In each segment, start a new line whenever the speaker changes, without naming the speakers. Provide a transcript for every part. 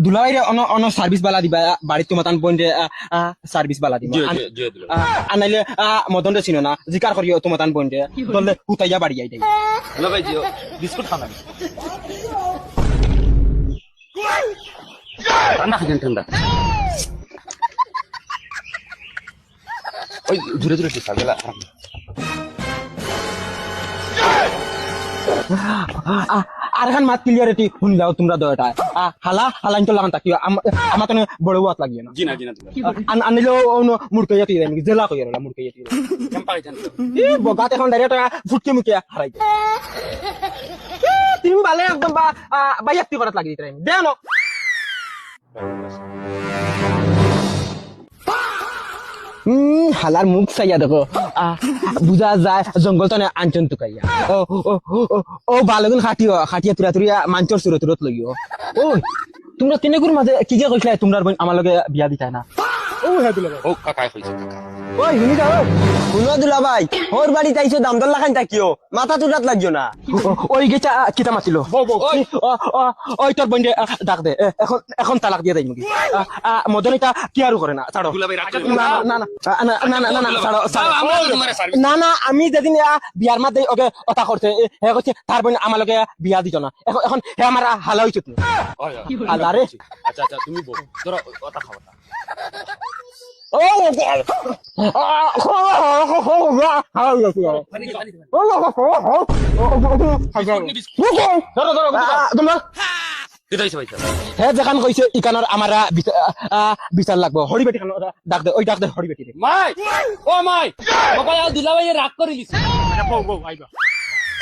দুলাভাই on service বালা দিবা বাড়িত তোমাতান পয়েন্টে সার্ভিস বালা দিবা আনাইলে মদন চিনো না জিকার করিও তোমাতান পয়েন্টে বললে হুতাইয়া বাড়ি যাই
দুলাভাই জিও বিস্কুট খাবেন ঠান্ডা খাবেন ঠান্ডা ওই দূরে দূরে ঠিক থাকবে
আর এখন মাত ক্লিয়ারিটি শুনি যাও তোমরা দয়টা হালাইন তো লাগান তাকিও আমার তো বড় হাত লাগিয়ে না
জিনা জিনা
আনিলেও মুড়কাইয়া তুই দেন জেলা কইয়া রলা মুড়কাইয়া তুই
কেমপাই জান
বগাত এখন ডাইরেক্ট ফুটকে মুকে হারাই তুমি ভালে একদম বাইয়াক্তি করাত লাগি দিতে দে ন হালার মুখ চাইয়া দেখো বুঝা যায় জঙ্গল তো আঞ্চন টুকাইয়া ও বালগুন খাটিয়া তুরা তুরিয়া মাঞ্চর সুরত লাগিও ও তোমরা তেনেকুর মাঝে কি যে কইছিলা তোমরা আমার লগে বিয়া দিতা না ও হ্যাঁ দুলা
ও কাকাই কইছে
ওই শুনি যাও
শুনো দুলা ভাই ওর বাড়ি তাইছো দাম দর লাখান তাকিও মাথা তুলাত লাগিও না
ওই গেছা কিতা মাতিল ওই তোর বন্ধে ডাক দে এখন তালাক দিয়ে দেয় নাকি মদন এটা কি আর করে না ছাড়ো না না আমি যেদিন বিয়ার মাঝে ওকে কথা করছে হে করছে তার বোন আমার লগে বিয়া দিত না এখন হে আমার হালা হইছে হালা রে
আচ্ছা আচ্ছা তুমি বল ধরো কথা খাও
যেখান কৈছে ইকানোর আমার বিচার লাগবো হরি বেটি ডাক দে ওই ডাক দে হরি বেটি
মাই ও মাই বাবা দুলাভাই রাগ করে লিছে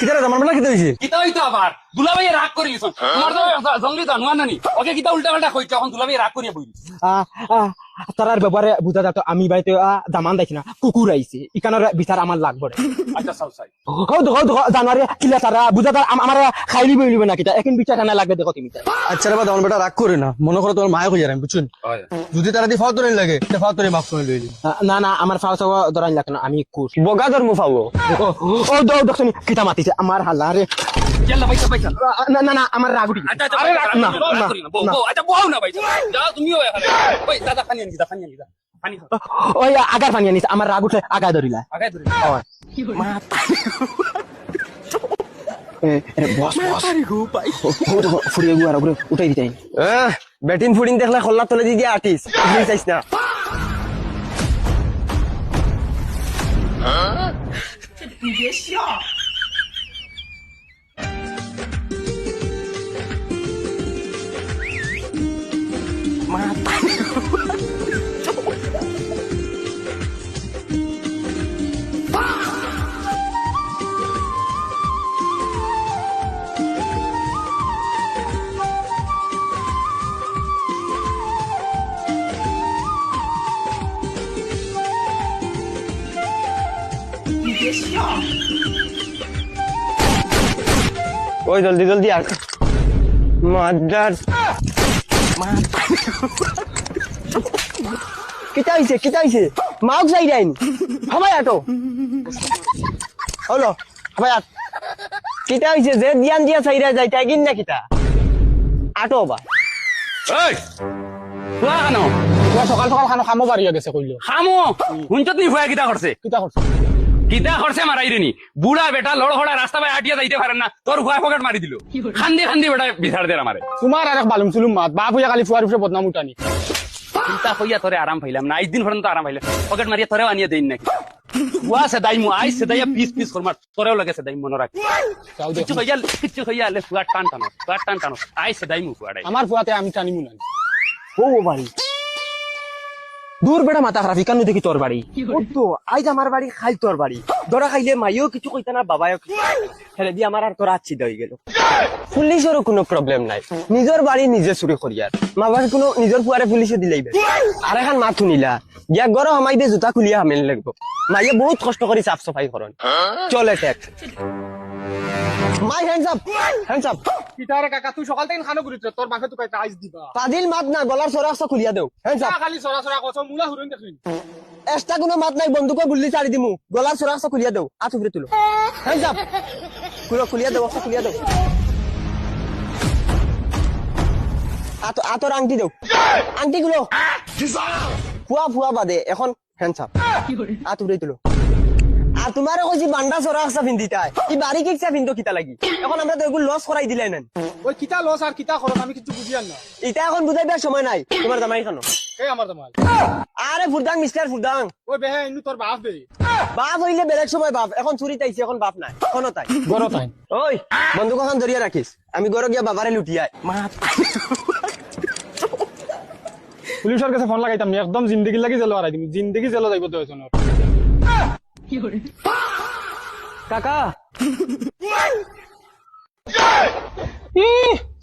কিতারে জামান বলা কিতা হইছে
কিতা হইতো আবার দুলাভাই রাগ করে লিছ তোমার তো জঙ্গলি জানোয়া নানি ওকে কিতা উল্টা পাল্টা কইছো এখন দুলাভাই রাগ করিয়া বইলি
তারার ব্যাপারে বুঝা যাতো আমি বাড়িতে দামান দেখি না কুকুর আইছে ইকানোর বিচার আমার লাগবে
আচ্ছা সাউ সাই
জানুয়ারি কিলা তারা বুঝা তার আমার খাইলি বইলিবে না কিতা এখন বিচার টানা লাগবে দেখো তুমি
আচ্ছা রে দামান বেটা রাগ করে না মনে করো তোমার মায়ে কই আমি বুঝছুন যদি তারা দি ফাও তোরে লাগে তে ফাও তোরে মাফ করে লইলি
না না আমার ফাও সাও ধরাই লাগে না আমি কুস
বগা ধর্ম ফাও
ও দেখছনি কিতা মাতিছে আমার হালা রে
চল পয়সা পয়সা
না না না আমার রাগ উঠি
আচ্ছা আরে না আচ্ছা বউ না ভাই যাও তুমিও এখানে ওই দাদা পানি আনি দা পানি
ওই আগার পানি আনিস আমার রাগ উঠলে আগা ধরিলা
আগাই ধরে
বস ফুরিয়ে গুয়ার উপরে উঠাই দিতে
ব্যাটিং ফুডিং দেখলে খল্লা তলে দি দিয়া আর্টিস্ট বুঝলি চাইছ না ওই জলদি জলদি আর মাদার কিতা হইছে মাউক যাই রাইন হাবাই আটো হলো হাবাই আট কিতা হইছে যে দিয়ান দিয়া চাইরা যাই তাই কিন না কিতা আটো বা
এই তুই খানো
সকাল সকাল খামো বাড়িয়া গেছে কইলো
খামো হুনচত নি ফুয়া কিতা করছে কিতা করছে মারাই রেনি বুড়া বেটা লড়হড়া রাস্তা ভাই আটিয়া যাইতে পারেন না তোর ফুয়া পকেট মারি দিল খান্দি বেটা বিচার দে আমারে
তোমার আর বালুম চুলুম মাত বাপ হইয়া খালি ফুয়ার উপরে বদনাম উঠানি
চিন্তা হইয়া তোরে আরাম পাইলাম না 8 দিন পর্যন্ত আরাম পাইলাম পকেট মারিয়া তোরেও আনিয়া দেই নাকি ফুয়া সেদাইমু আই সেদাইয়া পিস করমার তোরেও লাগে সেদাইম মনে রাখ কিচ্ছু হইয়া আলে ফুয়া টান টানো আই সেদাইমু ফুয়াড়াই
আমার ফুয়াতে আমি টানিমু না
ও বাড়ি
দূর বেড়া মাথা খারাপ কেন দেখি তোর বাড়ি
তো আইজ আমার বাড়ি খাই তোর বাড়ি ধরা খাইলে মাইও কিছু কইতা না বাবাও হেলে দি আমার আর তোর আচ্ছি দই গেল পুলিশেরও কোনো প্রবলেম নাই নিজের বাড়ি নিজে চুরি করিয়ার মা বাড়ি কোনো নিজের ফুয়ারে পুলিশে দিলেইবে আর এখন মাত শুনিলা গিয়া গর হামাইবে জুতা খুলিয়া হামেল লাগবো মাইয়ে বহুত কষ্ট করে সাফ সাফাই করেন চলে টেক মাই হ্যান্ডস আপ
কিতারে কাকা তুই সকাল থেকে খানো করিছ তোর মাকে তো কইতা আইজ দিবা
পাদিল মাত না গলার সরাসা খুলিয়া দেও হ্যান্ডস আপ
খালি সরা কছ মুলা হুরন দেখলি
এক্সট্রা কোনো মাত নাই বন্ধুকে গুল্লি চাড়ি দিমু গলার সরাসা খুলিয়া দেও আছ উপরে তুলো হ্যান্ডস আপ খুলিয়া দেও খুলিয়া দেও আতর আংটি দাও আংটি গুলো ফুয়া ফুয়া বাদে এখন হ্যান্ডসাপ আত উড়ে তুলো আর তোমারে কইছি বান্ডা সরা আসা পিন্দিতা এই বাড়ি কিকসা পিন্দো কিতা লাগি এখন আমরা তো এগুলো লস করাই দিলাই না
ওই কিতা লস আর কিতা খরচ আমি কিছু বুঝি আর না
এটা এখন বুঝাইবার সময় নাই তোমার জামাই খানো
এই আমার তোমার
আরে ফুরদাং মিস্টার ফুরদাং
ওই বেহে ইনু তোর বাপ বে
বাপ হইলে বেলেগ সময় বাপ এখন চুরি তাইছে এখন বাপ নাই এখনো তাই
গরো তাই
ওই বন্দুক এখন ধরিয়া রাখিস আমি গরো গিয়া বাবারে লুটিয়াই মা
পুলিশের কাছে ফোন লাগাইতাম নি, একদম জিন্দগি লাগি জেল হারাই দিম, জিন্দগি জেল যাইব তো এজনের
কাকা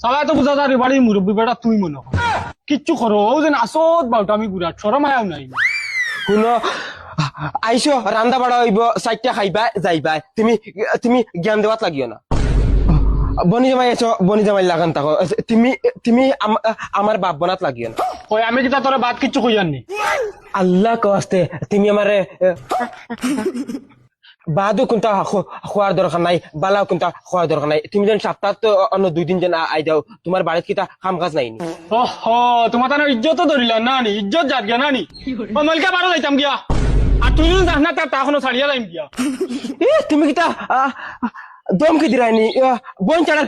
সবাই তো বুঝা যায় বাড়ির মুরব্বী বেটা তুই মনে কর কিচ্ছু করো ও যেন আসত বাউটা আমি গুড়াট সরম আয়াও নাই
শুনো আইসো রান্দা বাড়া হইব চারটা খাইবা যাইবা তুমি তুমি জ্ঞান দেওয়াত লাগিও না বনি জামাই আছো বনি জামাই লাগান থাকো তুমি তুমি আমার বাপ বনাত লাগিও না
ওই আমি কিতা তোর বাদ কিচ্ছু কইয়ার নি
আল্লাহ কস্তে তুমি আমারে বাদও কোনটা খোয়ার দরকার নাই বালাও কোনটা খোয়ার দরকার নাই তুমি যেন সপ্তাহ তো অন্য 2 দিন যেন আই দাও তোমার বাড়িত কিতা কাম কাজ নাই নি
ওহো তোমার তার ইজ্জত ধরিলা না নি ইজ্জত যাত গিয়া না নি ও মালকা বারো যাইতাম গিয়া আর তুই যদি যাস না তার তখনও ছাড়িয়া যাইম গিয়া
তুমি কিতা দমকি দিরাইনি বন চালার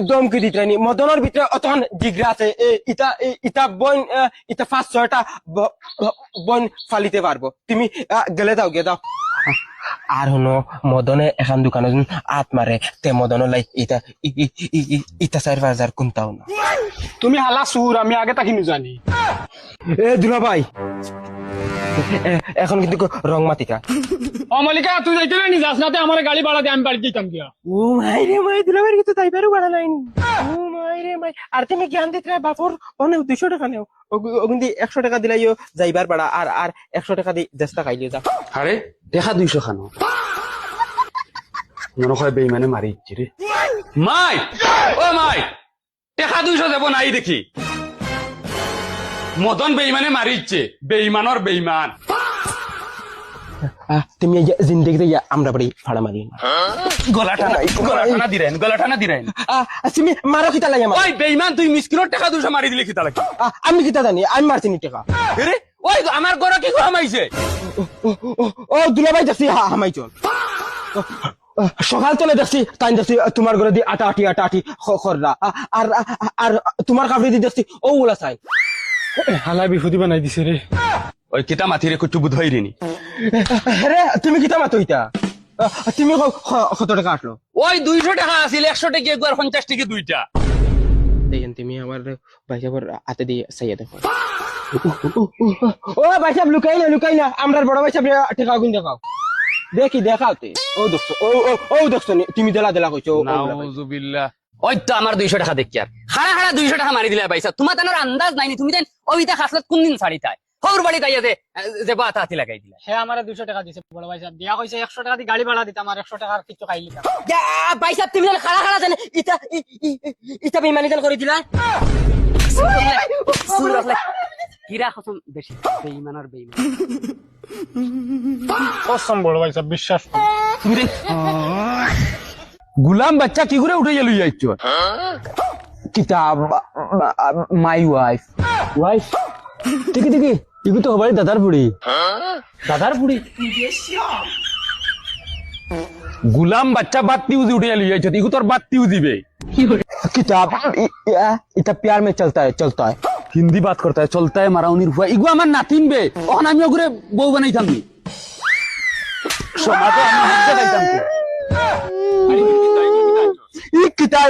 দমকি দিতরাইনি মদনের ভিতরে অতখান জিগরা আছে ইটা ইটা বন ইটা 5-6টা বন ফালিতে পারবো তুমি গেলে দাও গে দাও আর হনো মদনে এখান দোকানে আত মারে তে মদন লাই ইটা ইটা 4,000 কোনটাও না
তুমি হালা সুর আমি আগে তাকি জানি
এ দুলা ভাই এখন কিন্তু রং মাতিকা
ও মালিকা তুই যাইতে না নি যাস না তে আমার গাড়ি ভাড়া দে আমি বাড়ি দিতাম গিয়া
ও মাই রে মাই দুলা ভাই কিন্তু তাইবারও বাড়া নাই ও মাই রে মাই আর তুমি জ্ঞান দিতে বাপর অনেক 200 টাকা নেও ওগুন্দি 100 টাকা দিলাইও যাইবার বাড়া আর আর 100 টাকা দি দেশটা খাইলিও যা
আরে দেখা 200 খানো মনে হয় বেইমানে মারি ইচ্ছি রে মাই ও মাই দেখা 200 দেব নাই দেখি মদন বেইমানে মারি ইচ্ছে বেইমানর বেইমান
তুমি জিন্দগিতে আমরা বাড়ি ফাড়া মারি
গলা টানা দিরেন
তুমি মারো কিতা লাগে আমার
ওই বেইমান তুই মিসকিনোর টাকা 200 মারি দিলে কিতা লাগে
আমি কিতা জানি আমি মারছি নি টাকা
আরে ওই আমার গড় কি হামাইছে
ও দুলা ভাই দেখছি হামাই চল সকাল তলে দেখছি তাই দেখছি তোমার ঘরে দিয়ে আটা আটি খররা আর আর তোমার কাপড়ে দিয়ে দেখছি ও ওলা চাই
হালা বিফুদি বানাই দিছে রে
ওই কিতা মাথিরে কুটু বুধ হইরিনি
রে তুমি কিতা মাতো ইটা তুমি কত টাকা আসলো
ওই 200 টাকা আছিল 100 টাকা একবার 50 টাকা দুইটা
দেখেন তুমি আমার ভাইসাবর হাতে দিয়ে চাইয়া দেখো ও ভাইসাব লুকাই না আমরা বড় ভাইসাব টাকা গুন দেখাও দেখি দেখাওতে ও দেখছো ও দেখছো তুমি দেলা কইছো
নাউজুবিল্লাহ ওই তো আমার 200 টাকা দেখি আর হাড়া 200 টাকা মারি দিলে পয়সা তোমার তানোর আন্দাজ নাইনি তুমি জান ওইটা খাসলত কোন দিন ছাড়ি তাই হৌর বাড়ি তাই আছে যে বাতা হাতি লাগাই দিলা
হে আমারে 200 টাকা দিছে বড় ভাই সাহেব দিয়া কইছে 100 টাকা দি গাড়ি ভাড়া দিতাম আর 100 টাকার কিছু খাইলি না
ভাইসা তুমি খাড়া জানে ইটা বেমানি জান করে দিলা
কিরা খসম বেশি বেঈমানের বেঈমান
কসম বড় ভাই সাহেব বিশ্বাস
তুমি গুলাম বাচ্চা কি করে উঠে গেল যাইছো
কিতাব মাই ওয়াইফ দেখি ইগু তো হবাই দাদার বুড়ি
গুলাম বাচ্চা বাত্তি উঠে গেল যাইছো ইগু তোর বাত্তি দিবে
किताब इतना प्यार में चलता है
हिंदी बात करता है चलता है माराउनिर हुआ इगु আমার নাতিন বে ওখানে আমি ওগুরে বউ বানাইতাম নি সমাজে আমি হাতে যাইতাম
ই কিতাব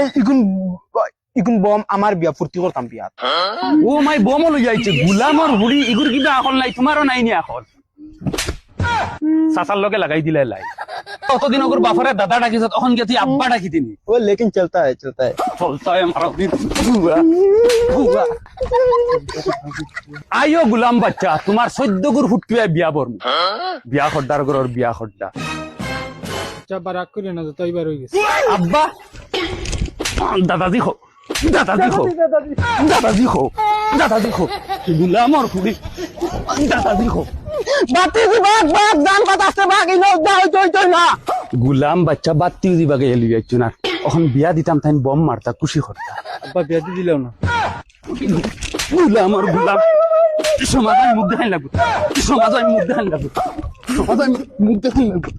ইগুন বম আমার বিয়া ফুর্তি করতাম বিয়া
ও মাই বম লই যাইছে গুলামর হুড়ি ইগুর কিবা এখন নাই তোমারও নাই নি এখন সাসার লগে লাগাই দিলে লাই কতদিন ওর বাফারে দাদা ডাকিছ তখন গেছি আব্বা ডাকি দিনি
ও लेकिन चलता है
চলতা है মারাউনির হুয়া আইও গুলাম বাচ্চা তোমার 14 গুর ফুটকিয়া বিয়া বর্ম বিয়া খড্ডার গরর বিয়া খড্ডা
যা বারাক করে না তো এবার হই গেছে
আব্বা দাদাজি খো গুলামর হুড়ি দাদাজি খো
বাগ দান কথা আসতে বাগ ইনো দই না
গুলাম বাচ্চা বাত্তি দিবাগে এলি যাইছো না এখন বিয়া দিতাম তাই বম মারতা খুশি করতা
আব্বা বিয়া দি দিলাও না
গুলাম আর গুলাম সমাজ আমি মুখ দেখাই লাগবো সমাজ আমি মুখ দেখাই লাগবো সমাজ আমি মুখ দেখাই লাগবো